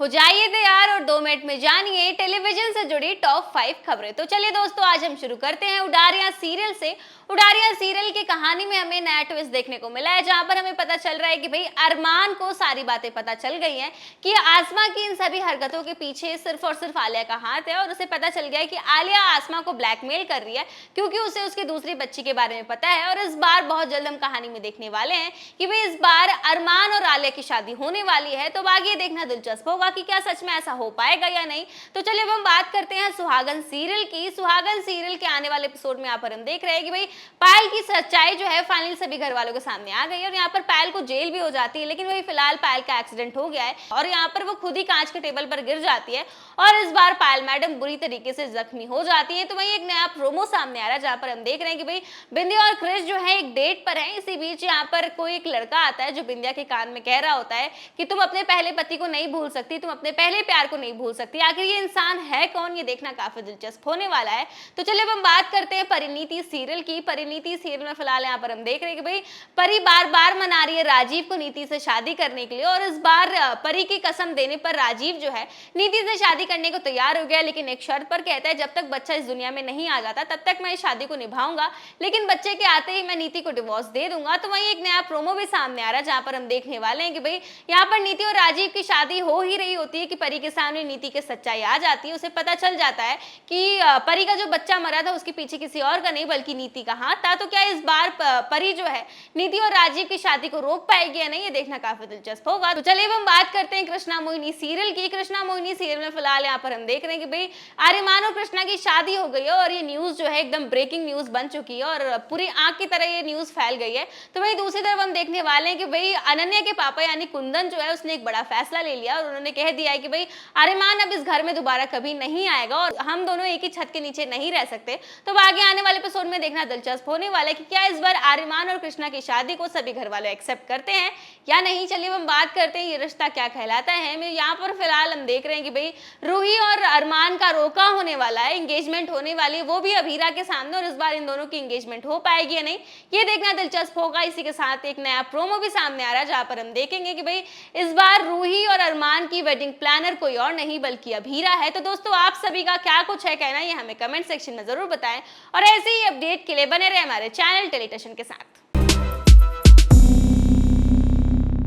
हो जाइए तैयार और 2 मिनट में जानिए टेलीविजन से जुड़ी टॉप 5 खबरें। तो चलिए दोस्तों, आज हम शुरू करते हैं उडारियां सीरियल से। उडारियां सीरियल की कहानी में हमें नया ट्विस्ट देखने को मिला है, जहां पर हमें पता चल रहा है कि भाई अरमान को सारी बातें पता चल गई हैं कि आसमा की इन सभी हरकतों के पीछे सिर्फ और सिर्फ आलिया का हाथ है। और उसे पता चल गया है कि आलिया आसमा को ब्लैकमेल कर रही है, क्योंकि उसे उसकी दूसरी बच्ची के बारे में पता है। और इस बार बहुत जल्द हम कहानी में देखने वाले हैं कि भाई इस बार अरमान और आलिया की शादी होने वाली है। तो आगे देखना दिलचस्प होगा कि क्या सच में ऐसा हो पाएगा या नहीं। तो चलिए अब हम बात करते हैं सुहागन सीरियल की। सुहागन सीरियल के आने वाले एपिसोड में यहाँ पर हम देख रहे हैं कि भाई पायल की सच्चाई जो है फाइनली सभी घर वालों के सामने आ गई है। और यहाँ पर पायल को जेल भी हो जाती है, लेकिन वही फिलहाल पायल का एक्सीडेंट हो गया है और यहाँ पर वो खुद ही कांच के टेबल पर गिर जाती है और इस बार पायल मैडम बुरी तरीके से जख्मी हो जाती है। तो वही एक नया प्रोमो सामने आ रहा है, जहाँ पर हम देख रहे हैं कि भाई बिंदिया और क्रिश जो है एक डेट पर है। इसी बीच यहाँ पर कोई एक लड़का आता है जो बिंदिया के कान में कह रहा होता है कि तुम अपने पहले पति को नहीं भूल सकती, तुम अपने पहले प्यार को नहीं भूल सकती। आखिर ये इंसान है कौन, ये देखना काफी दिलचस्प होने वाला है। तो चलिए अब हम बात करते हैं परिणीति सीरियल की। परिणीति सीरियल में फिलहाल यहाँ पर हम देख रहे हैं कि भाई परी बार बार मना रही है राजीव को नीति से शादी करने के लिए। और इस बार परी की कसम देने पर राजीव जो है नीति से शादी करने को तैयार हो गया, लेकिन एक शर्त पर कहता है जब तक बच्चा इस दुनिया में नहीं आ जाता तब तक मैं इस शादी को निभाऊंगा, लेकिन बच्चे के आते ही मैं नीति को डिवोर्स दे दूंगा। तो वहीं एक नया प्रोमो भी सामने आ रहा है, जहां पर हम देखने वाले हैं कि भाई यहाँ पर नीति और राजीव की शादी हो ही रही होती है कि परी के सामने नीति की सच्चाई आ जाती है। उसे पता चल जाता है कि परी का जो बच्चा मरा था उसके पीछे किसी और का नहीं बल्कि नीति का हाथ था। तो क्या इस बार परी जो है नीति और राजीव की शादी को रोक पाएगी या नहीं, ये देखना काफी दिलचस्प होगा। तो चलिए हम बात करते हैं कृष्णा मोहिनी सीरियल की। कृष्णा मोहिनी सीरियल में फिलहाल यहाँ पर हम देख रहे हैं कि भाई आर्यमान और कृष्णा की शादी हो गई है और ये न्यूज जो है एकदम ब्रेकिंग न्यूज बन चुकी है और पूरी आंख की तरह ये न्यूज फैल गई है। तो वहीं दूसरी तरफ हम देखने वाले हैं कि भाई अनन्या के पापा यानी कुंदन जो है उसने एक बड़ा फैसला ले लिया और उन्होंने कह दिया है कि भाई आर्यमान अब इस घर में दोबारा कभी नहीं आएगा और हम दोनों एक ही छत के नीचे नहीं रह सकते। तो आगे आने वाले एपिसोड में देखना दिलचस्प होने वाला है कि क्या इस बार आर्यमान और कृष्णा की शादी को सभी घर वाले एक्सेप्ट करते हैं या नहीं। चलिए हम बात करते हैं ये रिश्ता क्या कहलाता है। मैं यहाँ पर फिलहाल हम देख रहे हैं कि भाई रूही और अरमान का रोका होने वाला है, एंगेजमेंट होने वाली है, वो भी अभीरा के सामने। और इस बार इन दोनों की एंगेजमेंट हो पाएगी या नहीं, ये देखना दिलचस्प होगा। इसी के साथ एक नया प्रोमो भी सामने आ रहा है, जहां पर हम देखेंगे कि भाई इस बार रूही और अरमान की वेडिंग प्लानर कोई और नहीं बल्कि अभीरा है। तो दोस्तों, आप सभी का क्या कुछ है कहना, ये हमें कमेंट सेक्शन में जरूर बताएं और ऐसे ही अपडेट के लिए बने रहे हमारे चैनल टेलीटशन के साथ।